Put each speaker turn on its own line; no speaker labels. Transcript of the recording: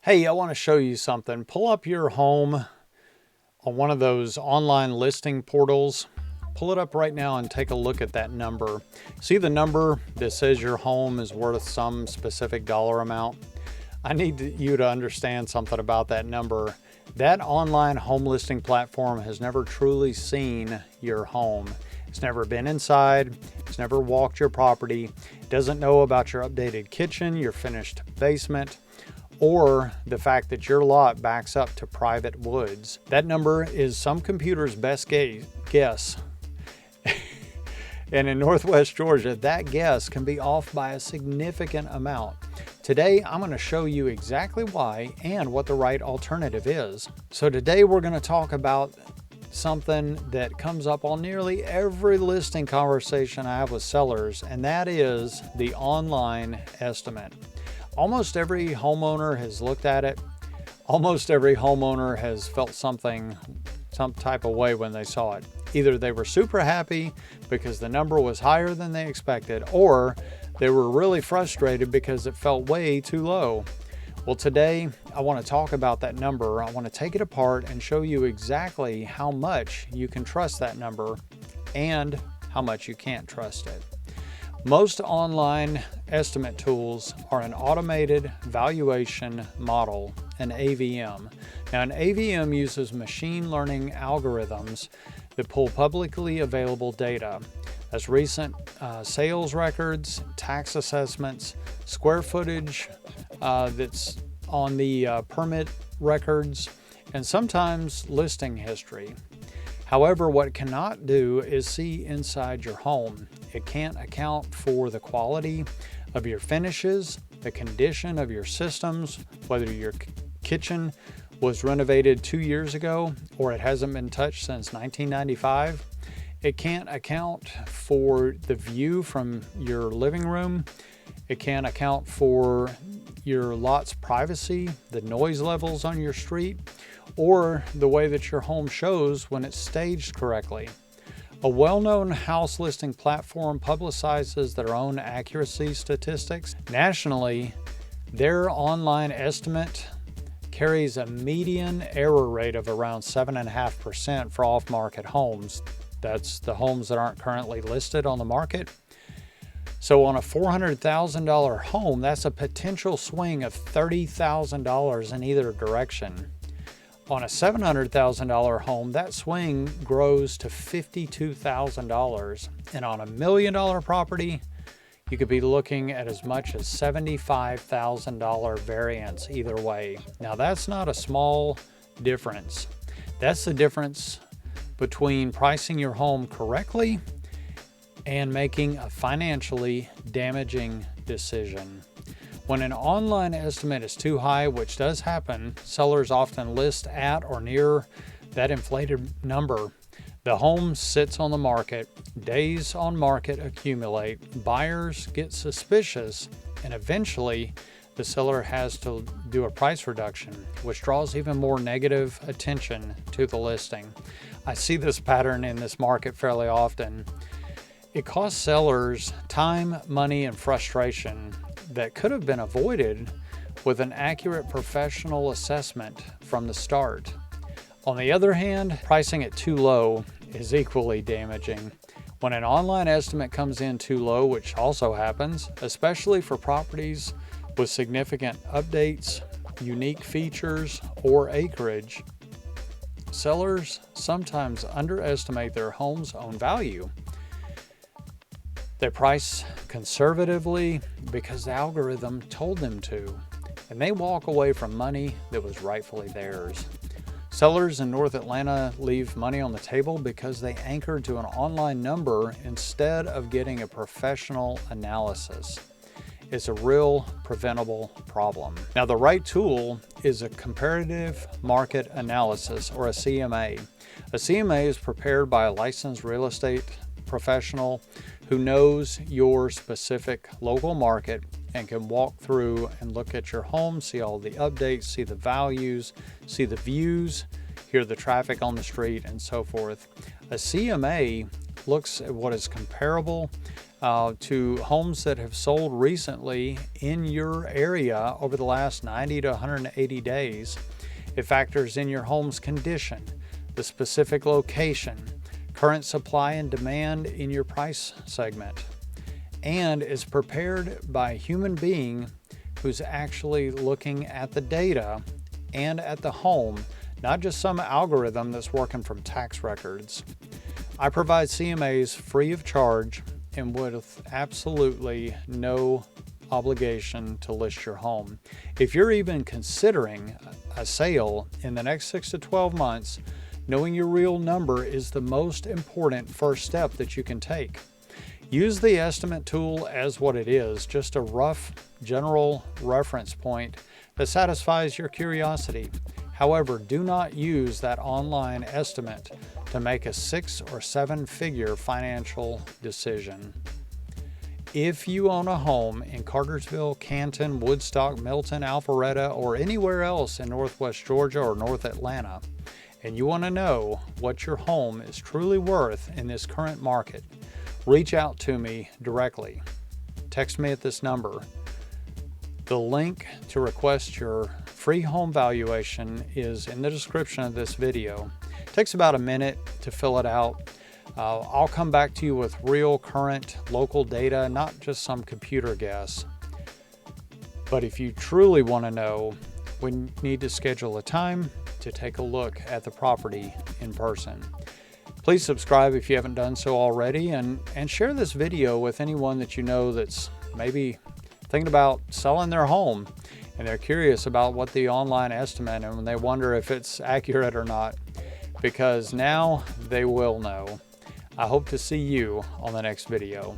Hey, I want to show you something. Pull up your home on one of those online listing portals. Pull it up right now and take a look at that number. See the number that says your home is worth some specific dollar amount? I need you to understand something about that number. That online home listing platform has never truly seen your home. It's never been inside. It's never walked your property. It doesn't know about your updated kitchen, your finished basement, or the fact that your lot backs up to private woods. That number is some computer's best guess. And in Northwest Georgia, that guess can be off by a significant amount. Today, I'm going to show you exactly why and what the right alternative is. So today we're going to talk about something that comes up on nearly every listing conversation I have with sellers, and that is the online estimate. Almost every homeowner has looked at it. Almost every homeowner has felt some type of way when they saw it. Either they were super happy because the number was higher than they expected, or they were really frustrated because it felt way too low. Well, today I want to talk about that number. I want to take it apart and show you exactly how much you can trust that number and how much you can't trust it. Most online estimate tools are an automated valuation model, an AVM. Now, an AVM uses machine learning algorithms that pull publicly available data, as recent sales records, tax assessments, square footage that's on the permit records, and sometimes listing history. However, what it cannot do is see inside your home. It can't account for the quality of your finishes, the condition of your systems, whether your kitchen was renovated 2 years ago or it hasn't been touched since 1995. It can't account for the view from your living room. It can't account for your lot's privacy, the noise levels on your street, or the way that your home shows when it's staged correctly. A well-known house listing platform publicizes their own accuracy statistics. Nationally, their online estimate carries a median error rate of around 7.5% for off-market homes. That's the homes that aren't currently listed on the market. So on a $400,000 home, that's a potential swing of $30,000 in either direction. On a $700,000 home, that swing grows to $52,000. And on a $1 million property, you could be looking at as much as $75,000 variance either way. Now, that's not a small difference. That's the difference between pricing your home correctly and making a financially damaging decision. When an online estimate is too high, which does happen, sellers often list at or near that inflated number. The home sits on the market, days on market accumulate, buyers get suspicious, and eventually the seller has to do a price reduction, which draws even more negative attention to the listing. I see this pattern in this market fairly often. It costs sellers time, money, and frustration that could have been avoided with an accurate professional assessment from the start. On the other hand, pricing it too low is equally damaging. When an online estimate comes in too low, which also happens, especially for properties with significant updates, unique features, or acreage, sellers sometimes underestimate their home's own value. They price conservatively because the algorithm told them to, and they walk away from money that was rightfully theirs. Sellers in North Atlanta leave money on the table because they anchor to an online number instead of getting a professional analysis. It's a real preventable problem. Now, the right tool is a comparative market analysis, or a CMA. A CMA is prepared by a licensed real estate professional who knows your specific local market and can walk through and look at your home, see all the updates, see the values, see the views, hear the traffic on the street, and so forth. A CMA looks at what is comparable to homes that have sold recently in your area over the last 90 to 180 days. It factors in your home's condition, the specific location, current supply and demand in your price segment, and is prepared by a human being who's actually looking at the data and at the home, not just some algorithm that's working from tax records. I provide CMAs free of charge and with absolutely no obligation to list your home. If you're even considering a sale in the next 6 to 12 months, knowing your real number is the most important first step that you can take. Use the estimate tool as what it is, just a rough general reference point that satisfies your curiosity. However, do not use that online estimate to make a 6 or 7 figure financial decision. If you own a home in Cartersville, Canton, Woodstock, Milton, Alpharetta, or anywhere else in Northwest Georgia or North Atlanta, and you want to know what your home is truly worth in this current market, reach out to me directly. Text me at this number. The link to request your free home valuation is in the description of this video. It takes about a minute to fill it out. I'll come back to you with real current local data, not just some computer guess. But if you truly want to know, we need to schedule a time to take a look at the property in person. Please subscribe if you haven't done so already, and share this video with anyone that you know that's maybe thinking about selling their home and they're curious about what the online estimate and they wonder if it's accurate or not, because now they will know. I hope to see you on the next video.